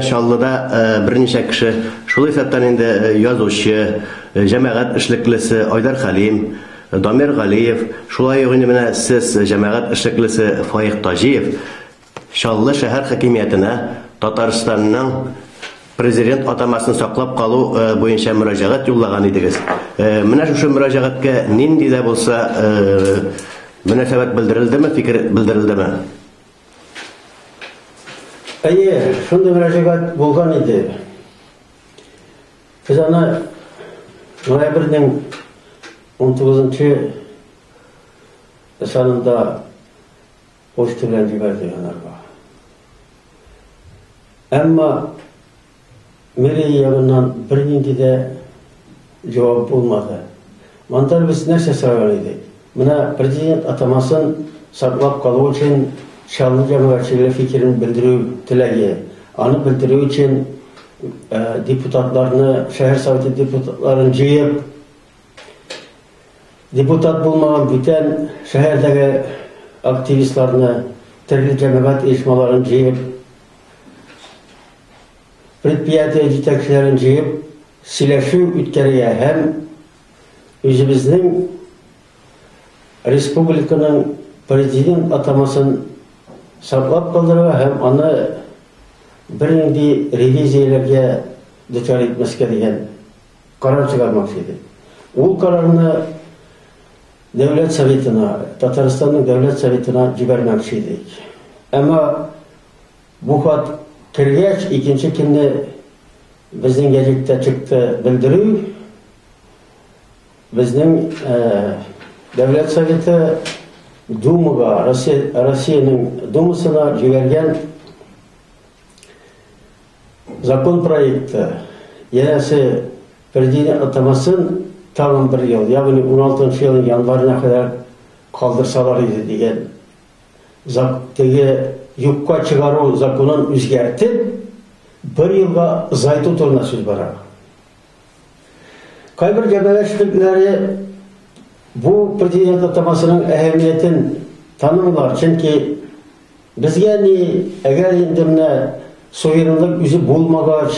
Шаллыда берничә кеше, шул исәптән инде язучы, җәмәгать эшлеклесе Айдар Хәлим, Дамир Галиев, шулай ук инде менә сез җәмәгать эшлеклесе Фаих Таҗиев Шаллы шәһәр хакимиятенә Татарстанның президент атамасын саклап калу буенча мөрәҗәгать юллаган идегез. Менә шушы мөрәҗәгатькә нинди дә булса мөнәсәбәт белдерелдеме, фикер белдерелдеме? Әйе, шундай мөрәҗәгать булган иде. Без аны ноябрьнең 19 санында почта белән җибәрдек аларга. Әмма мэрия ягыннан бернинди дә җавап булмады. Монда без нәрсә сораган идек? Менә президент атамасын саклап калу өчен Шаллы җәмәгатьчелеге фикерен белдерү теләге. Аны белдерү өчен депутатларны, шәһәр советы депутатларын җыеп, депутат булмаган бүтән шәһәрдәге активистларны, төрле җәмәгать оешмаларын җыеп, предприятие җитәкчеләрен җыеп, сөйләшү үткәрергә һәм үзебезнең республиканың президент атамасын саклап калдырырга һәм аны бернинди ревизияләргә дучар итмәскә дигән карар чыгармакчы идек. Ул карарны Дәүләт Советына, Татарстанның Дәүләт Советына җибәрмәкче идек. Әмма бу хат кергәч, икенче көнне безнең гәҗиттә чыкты белдерү. Безнең Дәүләт Советы Думага, Россиянең Думасына җибәргән закон проекты, янәсе президент атамасын тагын бер ел, ягъни 16 елның январына кадәр калдырсалар иде дигән теге юкка чыгару законын үзгәртеп, бер елга озайту турында сүз бара. Кайбер җәмәгатьчеләре бу президент атамасының әһәмиятен танымлар, чөнки безгә ни әгәр инде менә суверенлык үзе булмагач,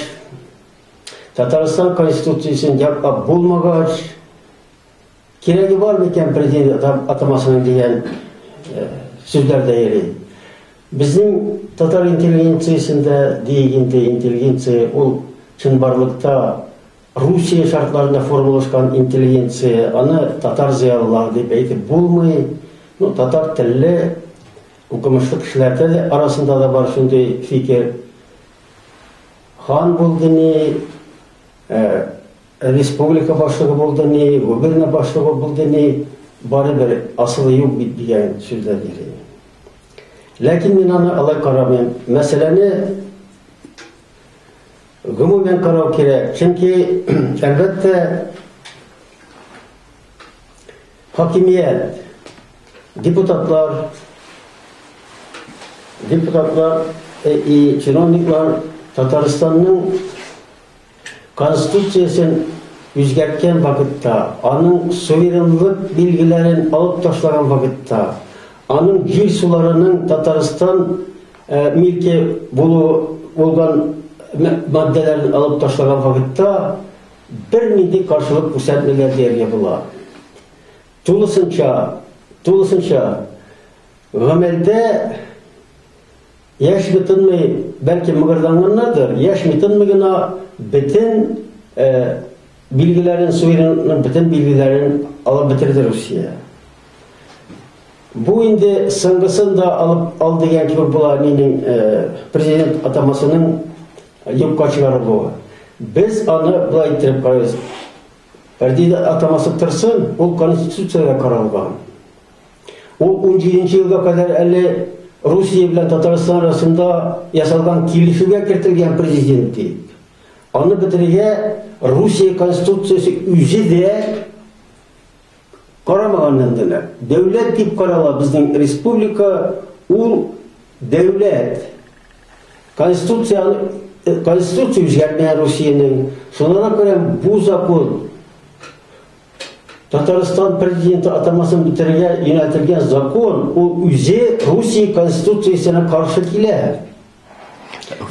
Татарстан конституциясын яклап булмагач, кирәге бар микән президент атамасының дигән сүзләр дә йөри. Безнең татар интеллигенциясендә дигәндә интеллигенция ул чынбарлыкта Русия шартларында формалашкан интеллигенция, аны татар зыялылары дип әйтеп булмый. Татар телле укымышлы кешеләрдә арасында да бар шундый фикер. Хан булды ни, республика башлыгы булды ни, губерния башлыгы булды ни, барыбер асылы юк бит дигән сүзләр йөри. Ләкин мин аны алай карамыйм. Мәсьәләне гомумән карау кирәк. Чөнки әлбәттә хакимият, депутатлар и чиновниклар Татарстанның конституциясын үзгәрткән вакытта, аның суверенлык билгеләрен алып ташлаган вакытта, аның җир суларының Татарстан милке булган маддәләрен алып ташлаган вакытта бернинди каршылык күрсәтмәгән дияргә була. Тулысынча гамәлдә яшь битенмей, бәлки мыгырданганнардыр, яшь битенмей гына бөтен билгеләрен, суверенлыкның бөтен билгеләрен алып бетерде Русия. Бу инде соңгысын да ал дигән кебек була минем президент атамасының юкка чыгарылуы. Без аны булай итеп карыйбыз. Президент атамасы торсын, ул конституциягә каралган. Ул 17 елга кадәр әле Русия белән Татарстан арасында ясалган килешүгә кертелгән президент дип. Аны бетерергә Русия конституциясе үзе дә карамаганнан диләр. Дәүләт дип карала безнең республика, ул дәүләт. Конституция үзгәртмәгән Русиянең. Шуңа күрә бу закон Татарстан президенты атамасын бетерергә юнәлтелгән закон, ул үзе Русия конституциясына каршы килә.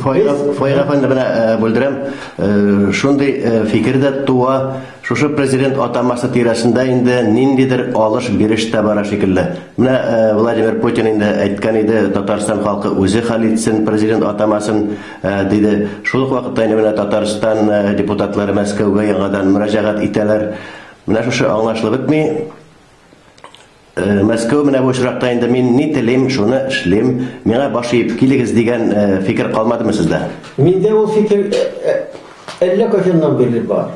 Файга фәнне менә бүлдерәм. Шундый фикердә туа, шушы президент атамасы тирәсендә инде ниндидер алыш-биреш тә бара шикелле. Менә Владимир Путин инде әйткән иде, Татарстан халкы үзе хәл итсен президент атамасын диде. Шул ук вакытта инде менә Татарстан депутатлары Мәскәүгә яңадан мөрәҗәгать итәләр. Менә шушы аңлашылып бетми. Мәскәү менә бу очракта инде мин ни телим, шуны эшлим, миңа баш иеп килегез дигән фикер калмадымы сездә? Миндә ул фикер әллә кайчаннан бери бар.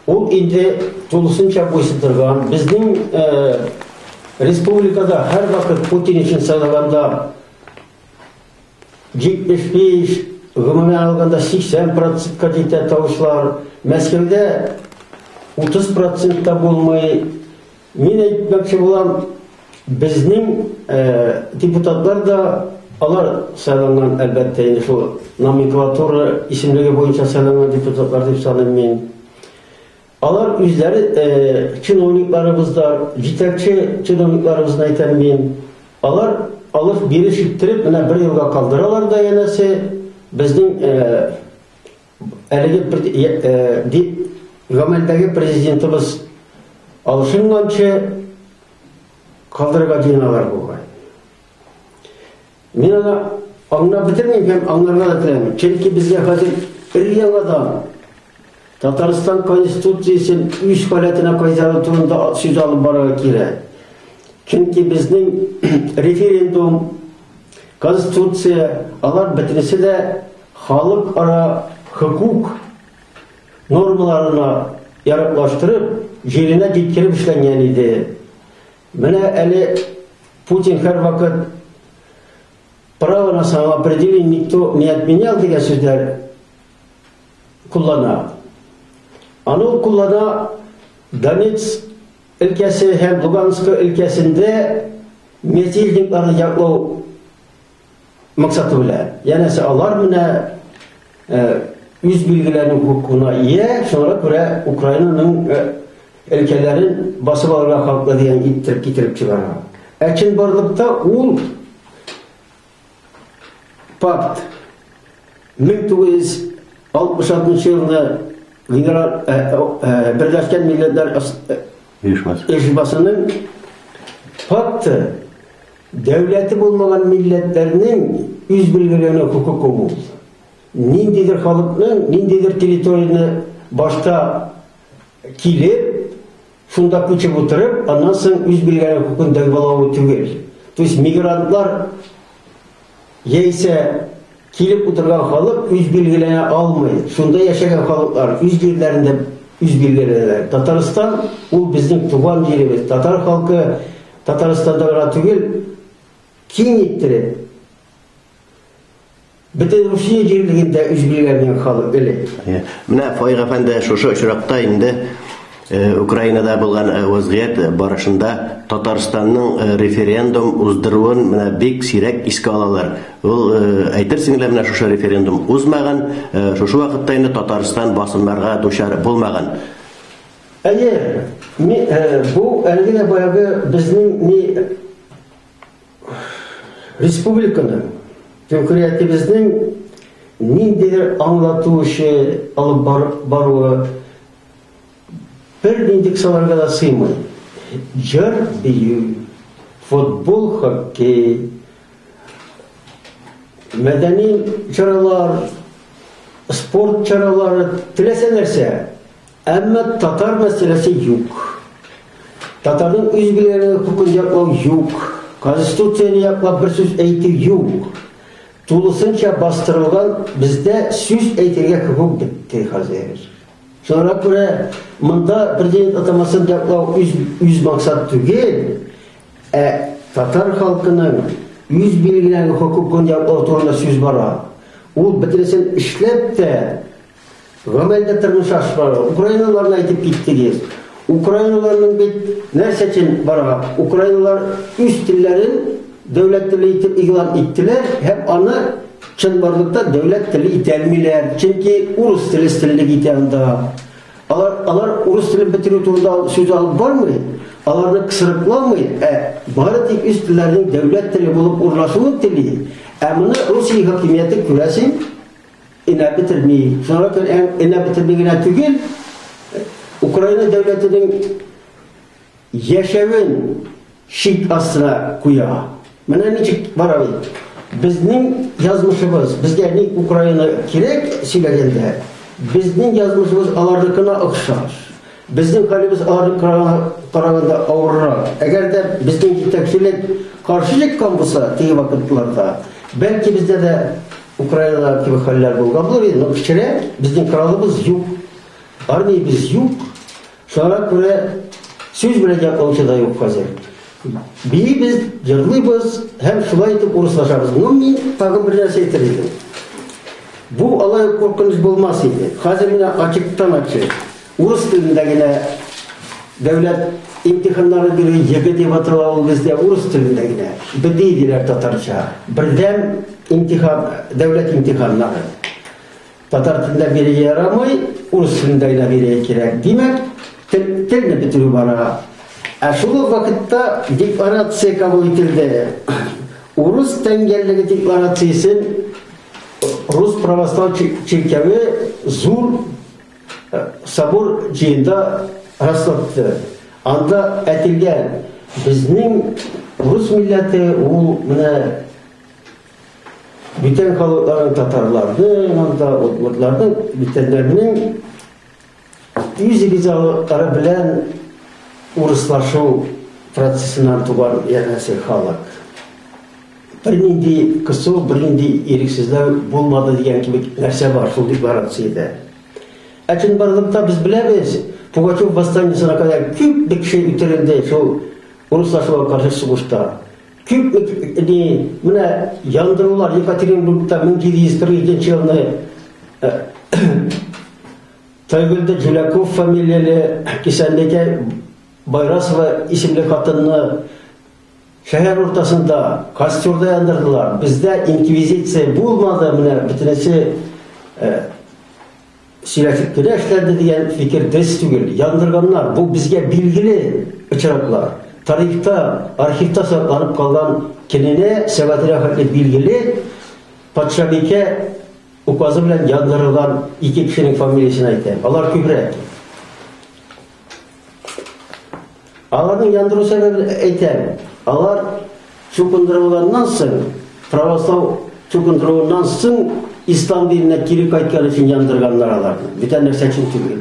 Ул инде тулысынча буйсындырган. Безнең республикада һәр вакыт Путин өчен сайлаганда 75, гомумән алганда 80% җитә тавышлар. Мәскәүдә 30% булмый. Мин әйтмәкче булам, безнең депутатлар да алар сайланган, әлбәттә, инде шул номенклатура исемлеге буенча сайланган депутатлар дип саныйм мин. Алар үзләре чиновникларыбыздар, җитәкче чиновникларыбызны әйтәм мин. Алар алып биреш иттереп, менә 1 елга калдыралар да янәсе безнең әлеге гамәлдәге президентыбыз алышынганчы калдырырга җыеналар булган. Мин аны аңлап бетермим һәм аңларга да теләмим. Чөнки безгә хәзер яңадан Татарстан конституциясен үз халәтенә кайтару турында сүз алып барырга кирәк. Чөнки безнең референдум, конституция, алар бөтенесе дә халыкара хукук нормаларына яраклаштырып, җиренә җиткереп эшләнгән иде. Менә әле Путин һәр вакыт право на самоопределение никто не отменял дигән сүзләр куллана. Аны куллана Донецк өлкәсе һәм Луганск өлкәсендә мятежникларны яклау максаты белән. Янәсе алар менә үз билгеләренең хукукына ия, шуңа күрә Украинаның өлкәләрен басып алырга халыкны дигән иттереп китереп чыгара. Чынбарлыкта ул пакт 1966 елны Birleşken Milletler Eşbasının pakты devleti bulmagan milletlerinin üz bilgilerine hukuk olmalı. Nindidir halkının, nindidir teritoriyini başta kilip, şunda küçük oturup, ondan sonra üz bilgilerine hukukun devralı tügel. То есть migrantlar yeyse kilip oturgan halk üz bilgilerine almayı. Şunda yaşayan halklar üz yerlerinde üz bilgilerine. Tataristan o bizim tuğan yerimiz. Tatar halkı Tataristan'da var tügel kim ittirip bütün Rusya yerlerinde üz bilgilerine halk öyle. Менә Файга әфәнде шушы очракта инде Украинада булган вазгыять барышында Татарстанның референдум уздыруын менә бик сирәк искә алалар. Ул әйтерсең лә менә шушы референдум узмаган, шушы вакытта инде Татарстан басымнарга дучар булмаган. Әйе, бу әлегә баягы безнең республиканың конкурентыбызның ниндидер аңлатучы алып баруы bir indiksalarga da sığmıyor. Jar biyu, futbol, hockey, medeni çaralar, spor çaraları tileselerse, ama Tatar meselesi yok. Tatar'ın üzgülerini hukukun yaklav yok. Konstitusyonu yaklav bir söz eğitim yok. Tulusunca bastırılgan bizde söz eğitirge hukuk bitti hazır. Sonra göre mında prezident atamasını yaklav üz maksat tügel, Tatar halkının yüz bilgilerini hukukun yaklav turunda söz bara. O bitiresin işlep de gamelde tırmış aşmara. Ukraynalarına aytıp gittiniz. Ukraynalarının bir nerse için bara. Ukraynalar üst dillerin devlet dili itip ilan ittiler. Hep anı çınbarlıkta devlet dili itelmiler. Çünkü Urus dili stilini itelinde. Alar Urus dili bitiriyor turunda söz alıp var mı? Alarını kısırıklanmıyor. Bari üst dillerinin devlet dili bulup urlaşımın dili. Bunu Rusya hakimiyeti küresin. ina bitirmeyi. Sonra ina bitirmeyene tügül Ukrayna devletinin yaşavın şik asına kuya. Mana niçik var abi? Bizning yazmışımız, bizge ne Ukrayna kirek silagende. Bizning yazmışımız alardakına okşar. Bizning halimiz ağırlık karaganda ağırlar. Eğer de bizning yetakçilik karşı çıkan bulsa tegi vakitlarda, belki bizde de Ukrayna'da gibi haller bulgan bulur. Nokçere bizning kralımız yok. Armiyamız yok. Sonra böyle söz bilecek olsa da yok hazır. Biz yırlıyız, hem şulay etip uruslaşarız. Bunun tağın bir narsa etiriydim. Bu alay korkunç bulmasıydı. Hazır yine açıktan açık. Urus dilindegine devlet imtihanları biri YGT batırılı bizde Urus dilindegine bediydiler Tatarca. Birden imtihan, devlet imtihanları. Tatar dilinde biri yaramay, Urus dilindegine biri kirek. Demek telini bitirü bana. Şunu vakitte deklarasyon kabul edildi. Urus tengerligi deklarasyonu Rus Pravoslav Çirkevi zor sabır cihinde rastlattı. Anda etilgen bizning Rus milleti o bütün halkların Tatarlarının, anda Udmurtlarının bitenlerinin yüz gizalıkları bilen Uruslaşu prosesinden tugan yerlesi halk. Birindi kısa, birindi eriksizler bulmadı diyen gibi nerse var şu deklarasyada. Açın barılıkta biz bilemeyiz. Pugaçov bastancısına kadar küp bir şey üterildi şu Uruslaşu'a karşı savaşta. Küp buna yandırılar Yekaterinburg'da 1742 yılında Taygül'de Julakov familyalı kisendeki Bayrasova isimli kadını şehir ortasında kastörde yandırdılar. Bizde inkvizisiya bulmadı. Bitinesi silahlık güreşlerdi diyen fikir des tügül. Yandırganlar bu bizge bilgili uçuraklar. Tarihte, arşivte saklanıp kalan kendine sevatire haklı bilgili Patşabike ukazı bilen yandırılan iki kişinin familyasına iten. Onlar kübrek. Aların yandırı sebebi eten. Alar çukundırılarından sın, Pravoslav çukundırılarından sın, İslam dinine kiri kaytkan için yandırganlar alardı. Bir tane seçim tügül.